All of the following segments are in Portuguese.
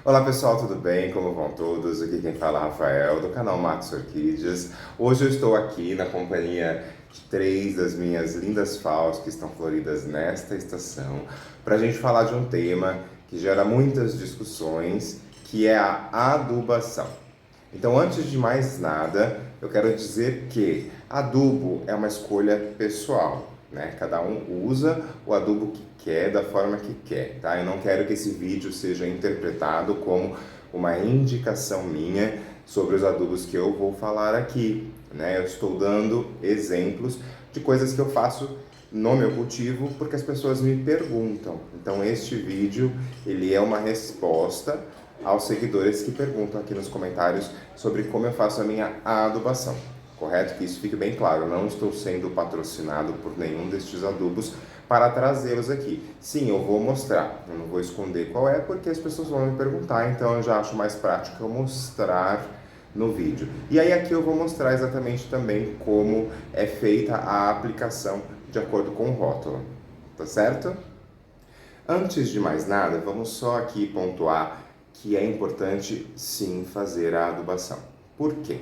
Olá pessoal, tudo bem? Como vão todos? Aqui quem fala é Rafael, do canal Max Orquídeas. Hoje eu estou aqui na companhia de três das minhas lindas FAOs que estão floridas nesta estação, para a gente falar de um tema que gera muitas discussões, que é a adubação. Então, antes de mais nada, eu quero dizer que adubo é uma escolha pessoal, né? Cada um usa o adubo que quer, da forma que quer, tá? Eu não quero que esse vídeo seja interpretado como uma indicação minha sobre os adubos que eu vou falar aqui, né? Eu estou dando exemplos de coisas que eu faço no meu cultivo porque as pessoas me perguntam. Então, este vídeo, ele é uma resposta aos seguidores que perguntam aqui nos comentários sobre como eu faço a minha adubação. Correto? Que isso fique bem claro, eu não estou sendo patrocinado por nenhum destes adubos para trazê-los aqui. Sim, eu vou mostrar, eu não vou esconder qual é, porque as pessoas vão me perguntar, então eu já acho mais prático eu mostrar no vídeo. E aí aqui eu vou mostrar exatamente também como é feita a aplicação de acordo com o rótulo, tá certo? Antes de mais nada, vamos só aqui pontuar que é importante sim fazer a adubação. Por quê?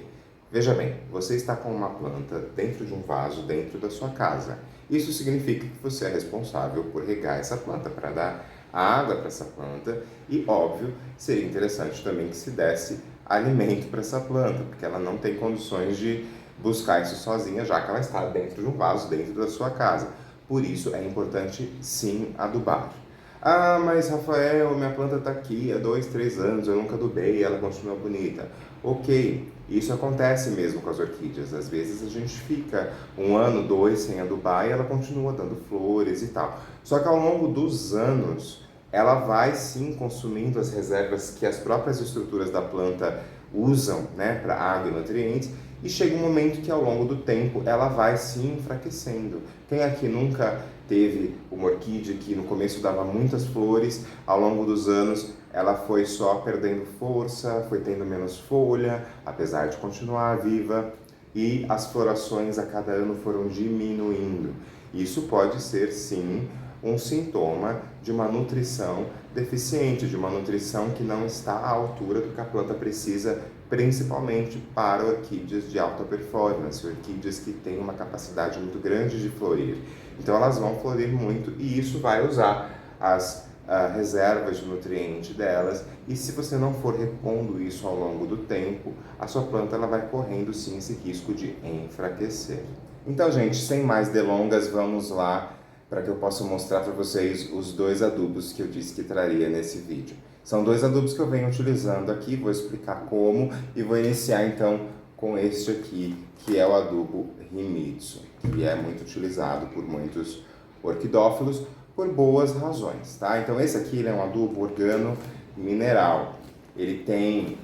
Veja bem, você está com uma planta dentro de um vaso dentro da sua casa. Isso significa que você é responsável por regar essa planta, para dar água para essa planta e, óbvio, seria interessante também que se desse alimento para essa planta, porque ela não tem condições de buscar isso sozinha, já que ela está dentro de um vaso dentro da sua casa. Por isso é importante sim adubar. Ah, mas Rafael, minha planta está aqui há 2, 3 anos, eu nunca adubei e ela continua bonita. Ok, isso acontece mesmo com as orquídeas. Às vezes a gente fica 1 ano, 2 sem adubar e ela continua dando flores e tal. Só que ao longo dos anos, ela vai sim consumindo as reservas que as próprias estruturas da planta usam, né, para água e nutrientes, e chega um momento que ao longo do tempo ela vai se enfraquecendo. Quem aqui nunca teve uma orquídea que no começo dava muitas flores, ao longo dos anos ela foi só perdendo força, foi tendo menos folha, apesar de continuar viva, e as florações a cada ano foram diminuindo. Isso pode ser sim um sintoma de uma nutrição deficiente, de uma nutrição que não está à altura do que a planta precisa, principalmente para orquídeas de alta performance, orquídeas que têm uma capacidade muito grande de florir. Então elas vão florir muito e isso vai usar as reservas de nutriente delas, e se você não for repondo isso ao longo do tempo, a sua planta ela vai correndo sim esse risco de enfraquecer. Então, gente, sem mais delongas, vamos lá para que eu possa mostrar para vocês os 2 adubos que eu disse que traria nesse vídeo. São 2 adubos que eu venho utilizando aqui, vou explicar como e vou iniciar então com este aqui, que é o adubo Himitsu, que é muito utilizado por muitos orquidófilos por boas razões, tá? Então esse aqui ele é um adubo organo-mineral. Ele tem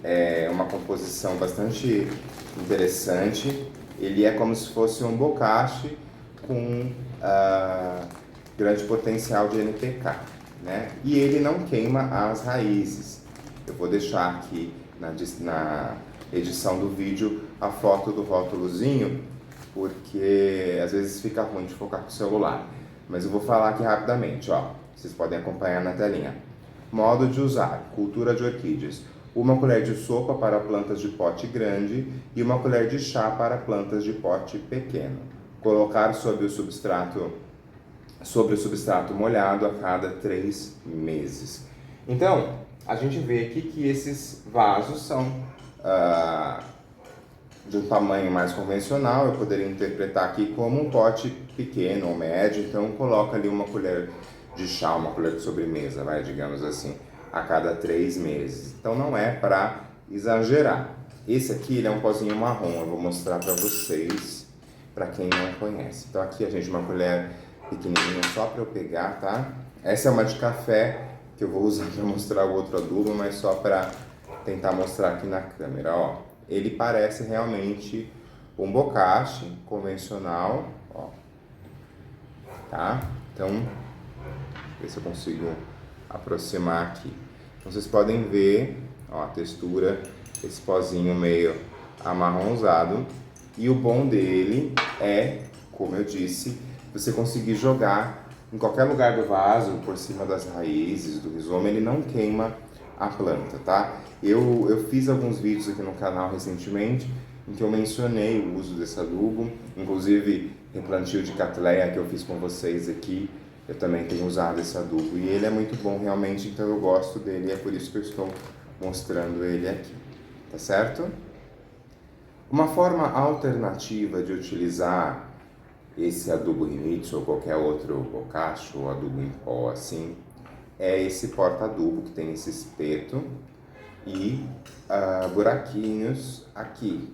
uma composição bastante interessante. Ele é como se fosse um bocache com grande potencial de NPK, né? E ele não queima as raízes. Eu vou deixar aqui na edição do vídeo a foto do rótulozinho, porque às vezes fica ruim de focar com o celular. Mas eu vou falar aqui rapidamente, ó. Vocês podem acompanhar na telinha. Modo de usar: cultura de orquídeas. 1 colher de sopa para plantas de pote grande e 1 colher de chá para plantas de pote pequeno. Colocar sobre o substrato molhado a cada 3 meses. Então, a gente vê aqui que esses vasos são de um tamanho mais convencional. Eu poderia interpretar aqui como um pote pequeno ou médio, então coloca ali 1 colher de chá, 1 colher de sobremesa, digamos assim, a cada 3 meses. Então não é para exagerar. Esse aqui ele é um pozinho marrom, eu vou mostrar para vocês, para quem não conhece. Então aqui a gente 1 colher pequenininha só para eu pegar, tá? Essa é uma de café que eu vou usar para mostrar o outro adubo, mas só para tentar mostrar aqui na câmera, ó. Ele parece realmente um bocache convencional, ó, tá? Então, ver se eu consigo aproximar aqui. Então, vocês podem ver, ó, a textura, esse pozinho meio amarronzado. E o bom dele é, como eu disse, você conseguir jogar em qualquer lugar do vaso, por cima das raízes, do rizoma. Ele não queima a planta, tá? Eu fiz alguns vídeos aqui no canal recentemente em que eu mencionei o uso desse adubo, inclusive replantio de Cattleya que eu fiz com vocês aqui, eu também tenho usado esse adubo e ele é muito bom realmente, então eu gosto dele e é por isso que eu estou mostrando ele aqui, tá certo? Uma forma alternativa de utilizar esse adubo Himitsu ou qualquer outro bokashi ou adubo em pó assim, é esse porta-adubo que tem esse espeto e buraquinhos aqui.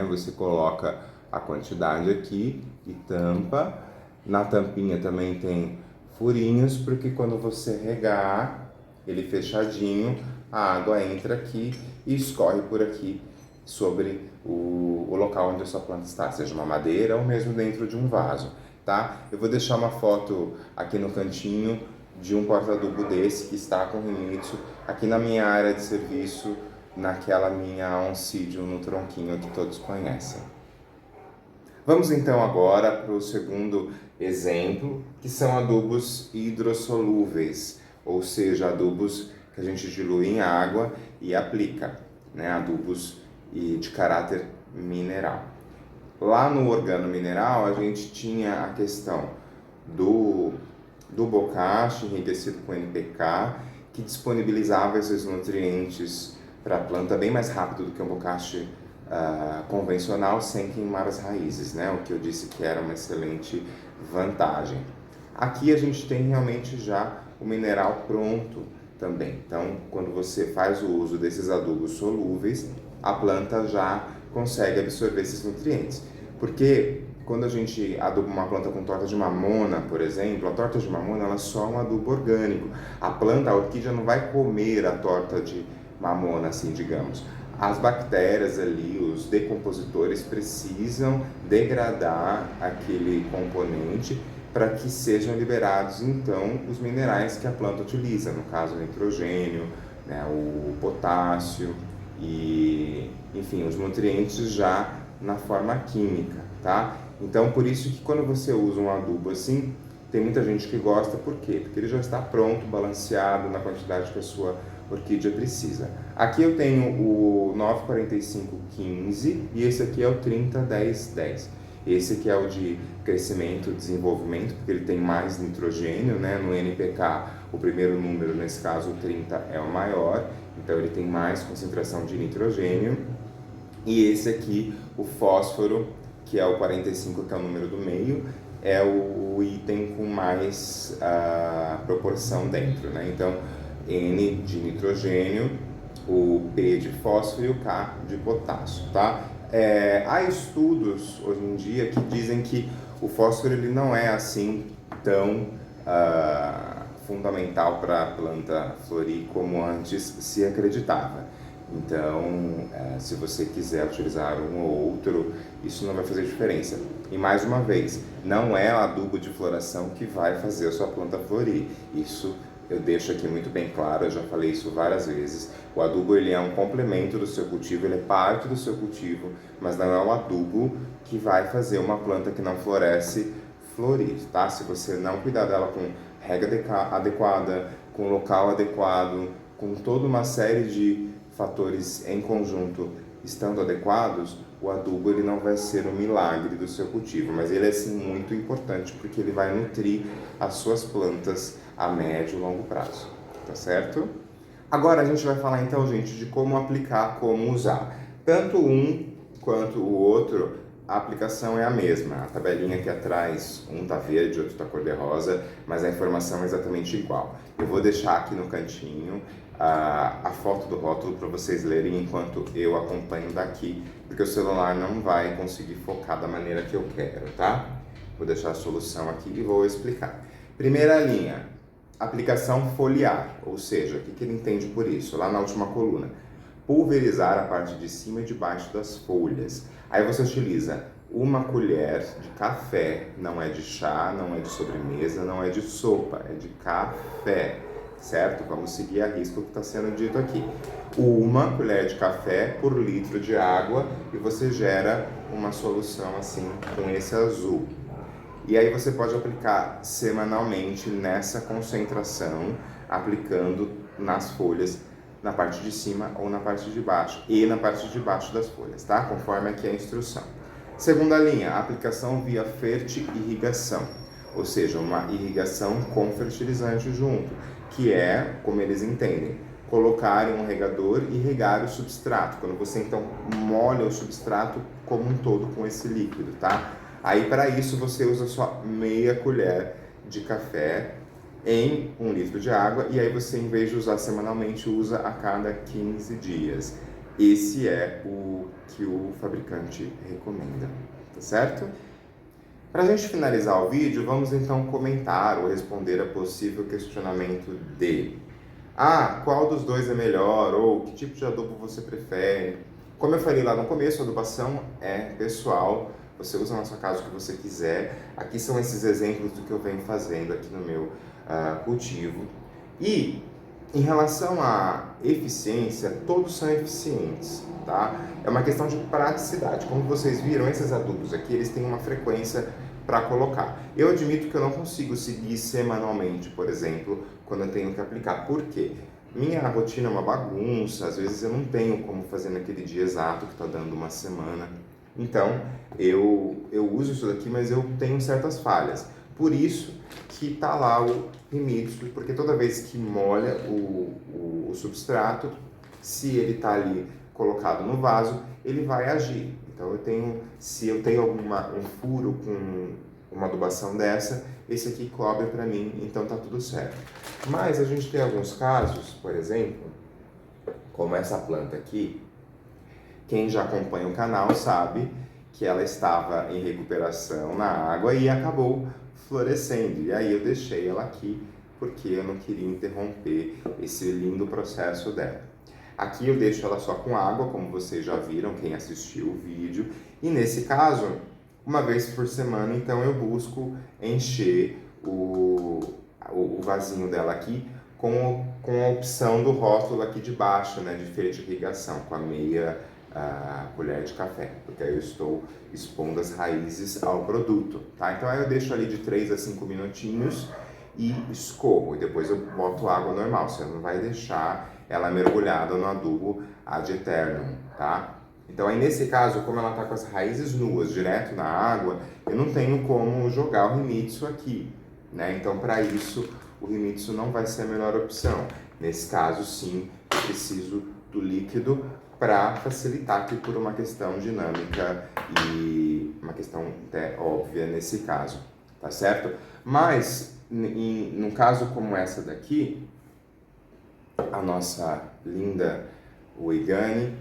Você coloca a quantidade aqui e tampa. Na tampinha também tem furinhos, porque quando você regar ele fechadinho, a água entra aqui e escorre por aqui sobre o local onde a sua planta está, seja uma madeira ou mesmo dentro de um vaso, tá? Eu vou deixar uma foto aqui no cantinho de um porta-adubo desse que está com Himitsu aqui na minha área de serviço, naquela minha Oncidium no tronquinho que todos conhecem. Vamos então agora para o segundo exemplo, que são adubos hidrossolúveis, ou seja, adubos que a gente dilui em água e aplica, né? Adubos de caráter mineral. Lá no organo mineral a gente tinha a questão do bokashi enriquecido com NPK, que disponibilizava esses nutrientes para a planta bem mais rápido do que um bokashi convencional, sem queimar as raízes, né? O que eu disse que era uma excelente vantagem. Aqui a gente tem realmente já o mineral pronto também. Então, quando você faz o uso desses adubos solúveis, a planta já consegue absorver esses nutrientes. Porque quando a gente aduba uma planta com torta de mamona, por exemplo, a torta de mamona ela é só um adubo orgânico. A planta, a orquídea, não vai comer a torta de mamona, assim, digamos. As bactérias ali, os decompositores precisam degradar aquele componente para que sejam liberados, então, os minerais que a planta utiliza, no caso o nitrogênio, né, o potássio e, enfim, os nutrientes já na forma química, tá? Então, por isso que quando você usa um adubo assim, tem muita gente que gosta, por quê? Porque ele já está pronto, balanceado na quantidade que a sua orquídea precisa. Aqui eu tenho o 94515 e esse aqui é o 301010. Esse aqui é o de crescimento, desenvolvimento, porque ele tem mais nitrogênio, né? No NPK, o primeiro número, nesse caso o 30, é o maior, então ele tem mais concentração de nitrogênio. E esse aqui, o fósforo, que é o 45, que é o número do meio, é o item com mais proporção dentro, né? Então, N de nitrogênio, o P de fósforo e o K de potássio, tá? Há estudos hoje em dia que dizem que o fósforo ele não é assim tão fundamental para a planta florir como antes se acreditava. Então, se você quiser utilizar um ou outro, isso não vai fazer diferença. E mais uma vez, não é o adubo de floração que vai fazer a sua planta florir. Isso eu deixo aqui muito bem claro, eu já falei isso várias vezes. O adubo ele é um complemento do seu cultivo, ele é parte do seu cultivo, mas não é um adubo que vai fazer uma planta que não floresce florir, tá? Se você não cuidar dela com rega adequada, com local adequado, com toda uma série de fatores em conjunto estando adequados, o adubo ele não vai ser um milagre do seu cultivo, mas ele é sim muito importante porque ele vai nutrir as suas plantas a médio e longo prazo, tá certo? Agora a gente vai falar então, gente, de como aplicar, como usar. Tanto um quanto o outro, a aplicação é a mesma. A tabelinha aqui atrás, um tá verde, outro tá cor-de-rosa, mas a informação é exatamente igual. Eu vou deixar aqui no cantinho a foto do rótulo para vocês lerem enquanto eu acompanho daqui, porque o celular não vai conseguir focar da maneira que eu quero, tá? Vou deixar a solução aqui e vou explicar. Primeira linha, aplicação foliar, ou seja, o que ele entende por isso? Lá na última coluna, pulverizar a parte de cima e de baixo das folhas. Aí você utiliza uma colher de café, não é de chá, não é de sobremesa, não é de sopa, é de café, certo? Vamos seguir a risca o que está sendo dito aqui. Uma colher de café por litro de água e você gera uma solução assim com esse azul. E aí você pode aplicar semanalmente nessa concentração, aplicando nas folhas, na parte de cima ou na parte de baixo, e na parte de baixo das folhas, tá? Conforme aqui a instrução. Segunda linha, aplicação via fertirrigação, ou seja, uma irrigação com fertilizante junto, que é, como eles entendem, colocar em um regador e regar o substrato, quando você então molha o substrato como um todo com esse líquido, tá? Aí para isso você usa só meia colher de café em 1 litro de água, e aí você, em vez de usar semanalmente, usa a cada 15 dias. Esse é o que o fabricante recomenda, tá certo? Para a gente finalizar o vídeo, vamos então comentar ou responder a possível questionamento de: qual dos dois é melhor? Ou que tipo de adubo você prefere? Como eu falei lá no começo, a adubação é pessoal, você usa na sua casa o que você quiser. Aqui são esses exemplos do que eu venho fazendo aqui no meu cultivo. E em relação à eficiência, todos são eficientes, tá? É uma questão de praticidade. Como vocês viram, esses adubos aqui, eles têm uma frequência para colocar. Eu admito que eu não consigo seguir semanalmente, por exemplo, quando eu tenho que aplicar. Por quê? Minha rotina é uma bagunça, às vezes eu não tenho como fazer naquele dia exato que está dando uma semana. Então, eu uso isso daqui, mas eu tenho certas falhas. Por isso que tá lá o Himitsu, porque toda vez que molha o substrato, se ele tá ali colocado no vaso, ele vai agir. Então se eu tenho um furo com uma adubação dessa, esse aqui cobre para mim, então tá tudo certo. Mas a gente tem alguns casos, por exemplo, como essa planta aqui. Quem já acompanha o canal sabe que ela estava em recuperação na água e acabou florescendo. E aí eu deixei ela aqui porque eu não queria interromper esse lindo processo dela. Aqui eu deixo ela só com água, como vocês já viram, quem assistiu o vídeo. E nesse caso, uma vez por semana, então eu busco encher o vasinho dela aqui com a opção do rótulo aqui de baixo, né, de fertirrigação, com a meia colher de café, porque aí eu estou expondo as raízes ao produto, tá? Então aí eu deixo ali de 3 a 5 minutinhos e escorro, e depois eu boto água normal, você não vai deixar ela mergulhada no adubo ad eternum, tá? Então aí nesse caso, como ela tá com as raízes nuas direto na água, eu não tenho como jogar o Himitsu aqui, né? Então para isso o Himitsu não vai ser a melhor opção. Nesse caso sim, eu preciso do líquido para facilitar aqui por uma questão dinâmica e uma questão até óbvia nesse caso, tá certo? Mas num caso como essa daqui, a nossa linda Oegane,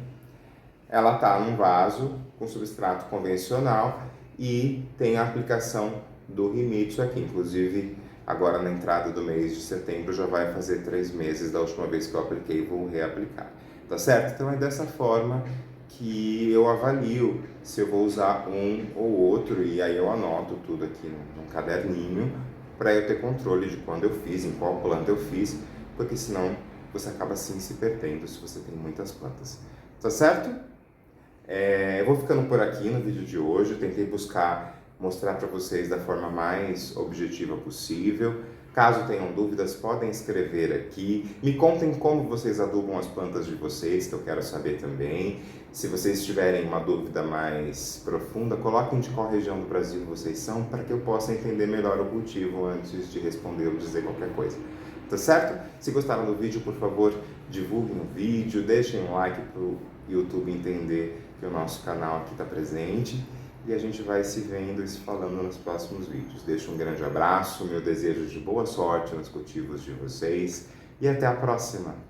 ela tá num vaso com substrato convencional e tem a aplicação do Himitsu aqui. Inclusive, agora na entrada do mês de setembro já vai fazer 3 meses da última vez que eu apliquei e vou reaplicar. Tá certo? Então é dessa forma que eu avalio se eu vou usar um ou outro, e aí eu anoto tudo aqui num caderninho para eu ter controle de quando eu fiz, em qual planta eu fiz, porque senão você acaba assim se perdendo se você tem muitas plantas. Tá certo? Eu vou ficando por aqui no vídeo de hoje. Eu tentei mostrar para vocês da forma mais objetiva possível. Caso tenham dúvidas, podem escrever aqui. Me contem como vocês adubam as plantas de vocês, que eu quero saber também. Se vocês tiverem uma dúvida mais profunda, coloquem de qual região do Brasil vocês são, para que eu possa entender melhor o cultivo antes de responder ou dizer qualquer coisa. Tá certo? Se gostaram do vídeo, por favor, divulguem o vídeo, deixem um like para o YouTube entender que o nosso canal aqui está presente. E a gente vai se vendo e se falando nos próximos vídeos. Deixo um grande abraço, meu desejo de boa sorte nos cultivos de vocês e até a próxima!